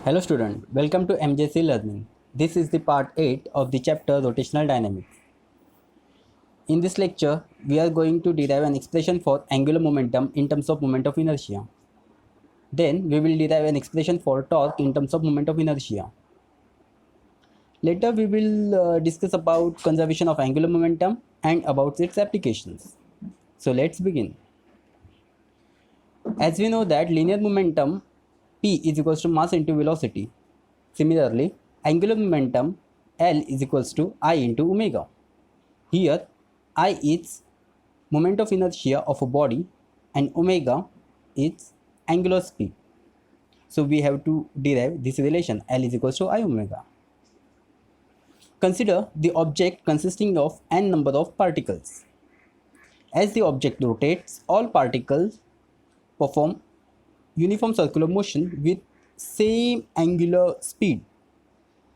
Hello student, welcome to MJC Learning. This is the part 8 of the chapter Rotational Dynamics. In this lecture, we are going to derive an expression for angular momentum in terms of moment of inertia. Then we will derive an expression for torque in terms of moment of inertia. Later we will discuss about conservation of angular momentum and about its applications. So let's begin. As we know that linear momentum P is equals to mass into velocity. Similarly, angular momentum L is equals to I into omega. Here, I is moment of inertia of a body and omega is angular speed. So we have to derive this relation L is equals to I omega. Consider the object consisting of n number of particles. As the object rotates, all particles perform uniform circular motion with same angular speed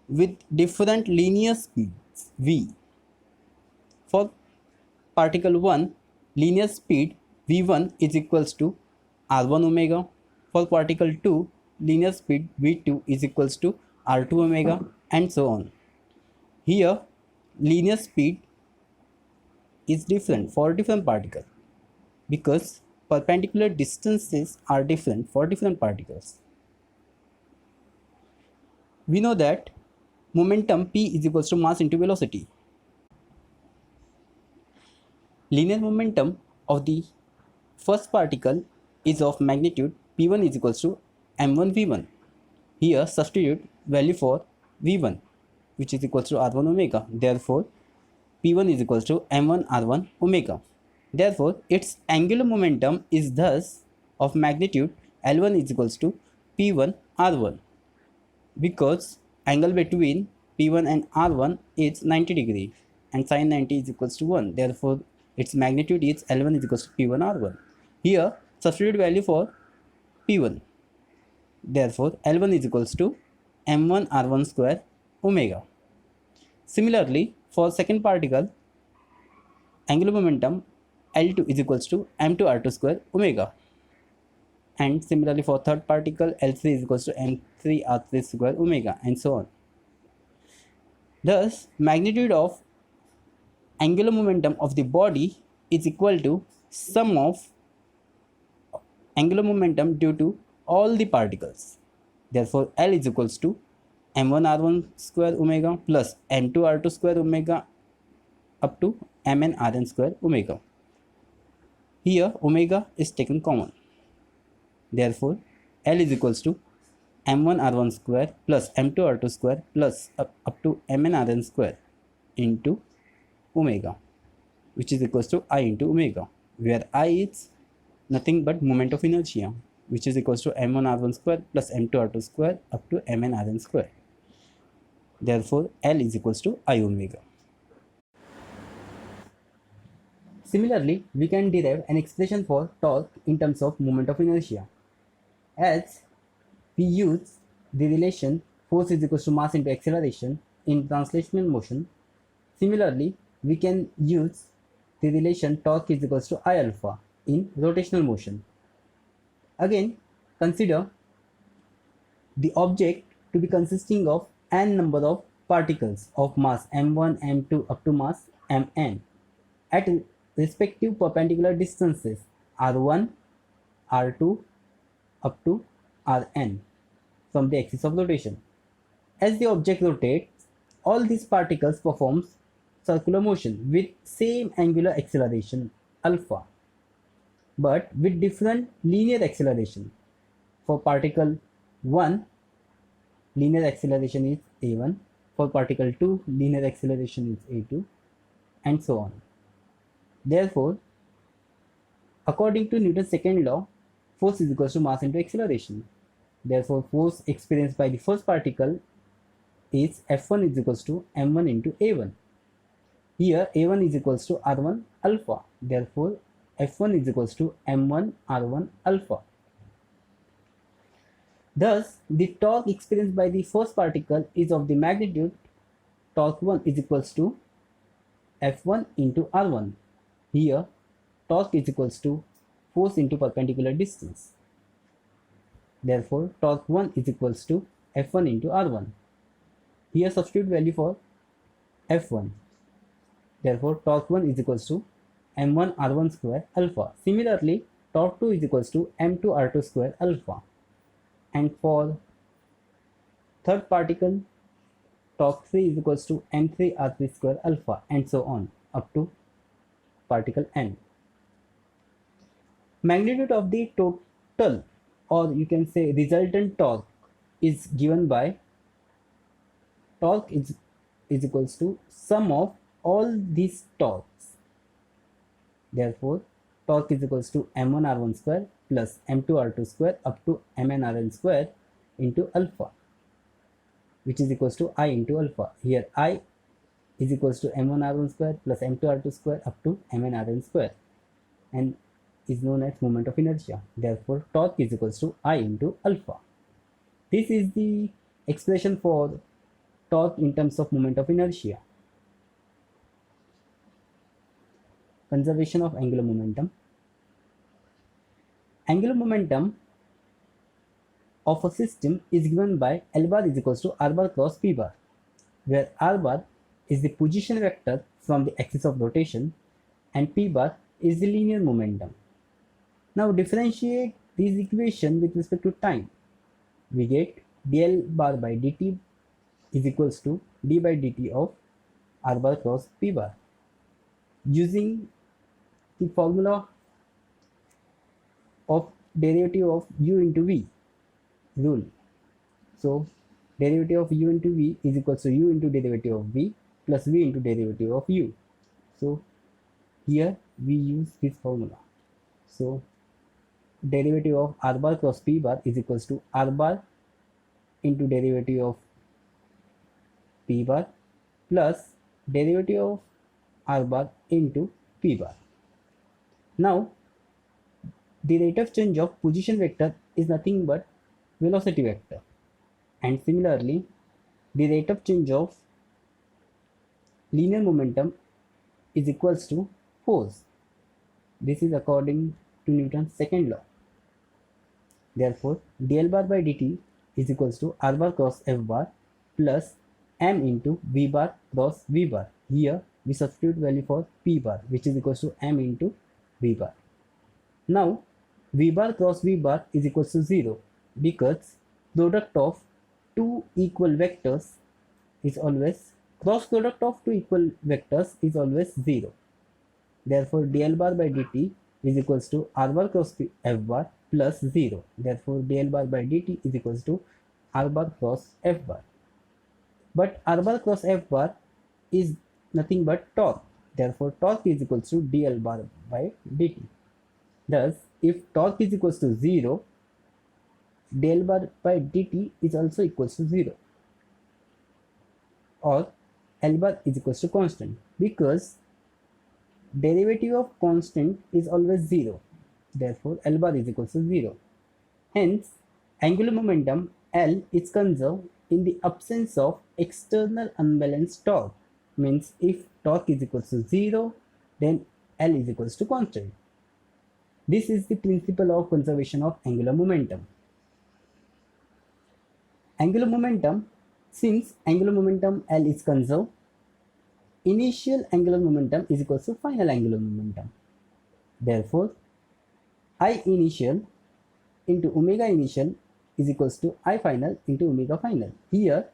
with different linear speeds v. For particle 1, linear speed v1 is equals to r1 omega. For particle 2, linear speed v2 is equals to r2 omega, and so on. Here, linear speed is different for different particles because perpendicular distances are different for different particles. We know that momentum p is equals to mass into velocity. Linear momentum of the first particle is of magnitude p1 is equals to m1 v1. Here substitute value for v1, which is equals to r1 omega. Therefore, p1 is equals to m1 r1 omega. Therefore, its angular momentum is thus of magnitude L1 is equals to p1 r1, because angle between p1 and r1 is 90 degree and sin 90 is equals to 1. Therefore, its magnitude is L1 is equals to p1 r1. Here substitute value for p1. Therefore, L1 is equals to m1 r1 square omega. Similarly, for second particle, angular momentum L2 is equals to m2 r2 square omega. And similarly for third particle, L3 is equals to m3 r3 square omega, and so on. Thus, magnitude of angular momentum of the body is equal to sum of angular momentum due to all the particles. Therefore, L is equals to m1 r1 square omega plus m2 r2 square omega up to mn rn square omega. Here omega is taken common. Therefore, L is equals to m1 r1 square plus m2 r2 square plus up to mn rn square into omega, which is equals to I into omega, where I is nothing but moment of inertia, which is equals to m1 r1 square plus m2 r2 square up to mn rn square. Therefore, L is equals to I omega. Similarly, we can derive an expression for torque in terms of moment of inertia. As we use the relation force is equals to mass into acceleration in translational motion, similarly, we can use the relation torque is equals to I alpha in rotational motion. Again, consider the object to be consisting of n number of particles of mass m1, m2 up to mass mn at respective perpendicular distances r1, r2 up to Rn from the axis of rotation. As the object rotates, all these particles performs circular motion with same angular acceleration alpha, but with different linear acceleration. For particle 1, linear acceleration is a1. For particle 2, linear acceleration is a2, and so on. Therefore, according to Newton's second law, force is equals to mass into acceleration. Therefore, force experienced by the first particle is F1 is equals to m1 into a1. Here a1 is equals to r1 alpha. Therefore, F1 is equals to m1 r1 alpha. Thus, the torque experienced by the first particle is of the magnitude torque 1 is equals to F1 into r1. Here, torque is equals to force into perpendicular distance. Therefore, torque 1 is equals to F1 into R1. Here substitute value for F1. Therefore, torque 1 is equals to m1 r1 square alpha. Similarly, torque 2 is equals to m2 r2 square alpha. And for third particle, torque 3 is equals to m3 r3 square alpha, and so on up to particle n. Magnitude of the total, or you can say resultant torque, is given by torque is equals to sum of all these torques. Therefore, torque is equals to m1 r1 square plus m2 r2 square up to mn rn square into alpha, which is equals to I into alpha. Here I is equals to m1 r1 square plus m2 r2 square up to mn rn square, and is known as moment of inertia. Therefore, torque is equals to I into alpha. This is the expression for torque in terms of moment of inertia. Conservation of angular momentum. Angular momentum of a system is given by L bar is equals to R bar cross P bar, where R bar is the position vector from the axis of rotation and P bar is the linear momentum. Now differentiate these equations with respect to time. We get dl bar by dt is equals to d by dt of R bar cross P bar. Using the formula of derivative of u into v rule. So derivative of u into v is equals to u into derivative of v plus v into derivative of u. So here we use this formula. So derivative of R bar cross P bar is equals to R bar into derivative of P bar plus derivative of R bar into P bar. Now the rate of change of position vector is nothing but velocity vector, and similarly the rate of change of linear momentum is equals to force. This is according to Newton's second law. Therefore, dl bar by dt is equals to R bar cross F bar plus m into V bar cross V bar. Here we substitute value for P bar, which is equals to m into V bar. Now V bar cross V bar is equals to 0 because product of two equal vectors is always, cross product of two equal vectors is always 0. Therefore, dl bar by dt is equals to R bar cross F bar plus 0. Therefore, dl bar by dt is equals to R bar cross F bar. But R bar cross F bar is nothing but torque. Therefore, torque is equals to dl bar by dt. Thus, if torque is equals to 0, del bar by dt is also equals to 0, or L bar is equals to constant, because derivative of constant is always 0. Therefore, L bar is equals to 0. Hence, angular momentum L is conserved in the absence of external unbalanced torque. Means if torque is equals to 0, then L is equals to constant. This is the principle of conservation of angular momentum. Angular momentum, since angular momentum L is conserved, initial angular momentum is equals to final angular momentum. Therefore, I initial into omega initial is equals to I final into omega final. Here,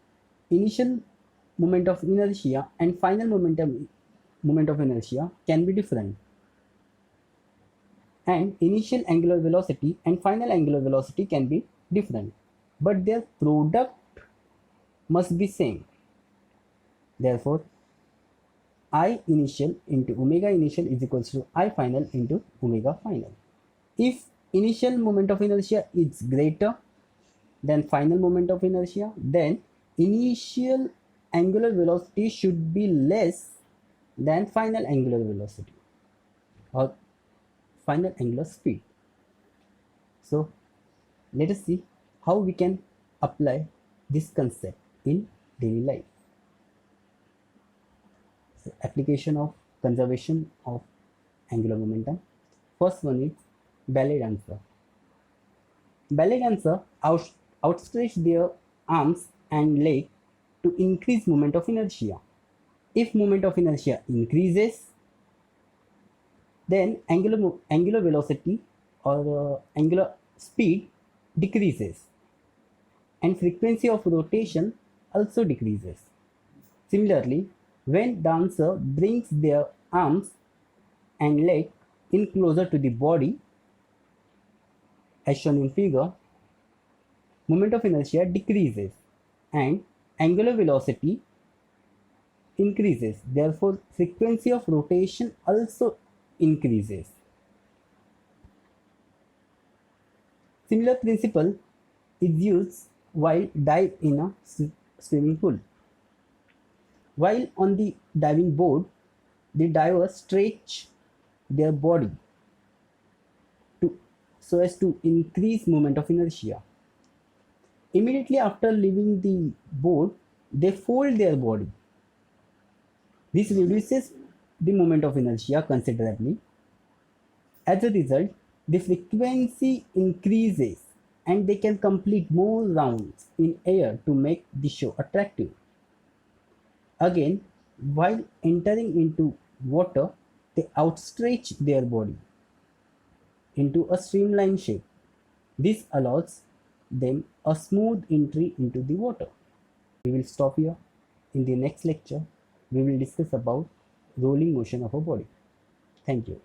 initial moment of inertia and final moment of inertia can be different, and initial angular velocity and final angular velocity can be different, but their product must be same. Therefore, I initial into omega initial is equals to I final into omega final. If initial moment of inertia is greater than final moment of inertia, then initial angular velocity should be less than final angular velocity or final angular speed. So let us see how we can apply this concept in daily life. So, application of conservation of angular momentum. First one is ballet dancer. Ballet dancer outstretch their arms and leg to increase moment of inertia. If moment of inertia increases, then angular velocity or angular speed decreases and frequency of rotation also decreases. Similarly, when dancer brings their arms and leg in closer to the body, as shown in figure, moment of inertia decreases and angular velocity increases. Therefore, frequency of rotation also increases. Similar principle is used while dive in a swimming pool. While on the diving board, the divers stretch their body so as to increase moment of inertia. Immediately after leaving the board, they fold their body. This reduces the moment of inertia considerably. As a result, the frequency increases and they can complete more rounds in air to make the show attractive. Again, while entering into water, they outstretch their body into a streamlined shape. This allows them a smooth entry into the water. We will stop here. In the next lecture, we will discuss about rolling motion of a body. Thank you.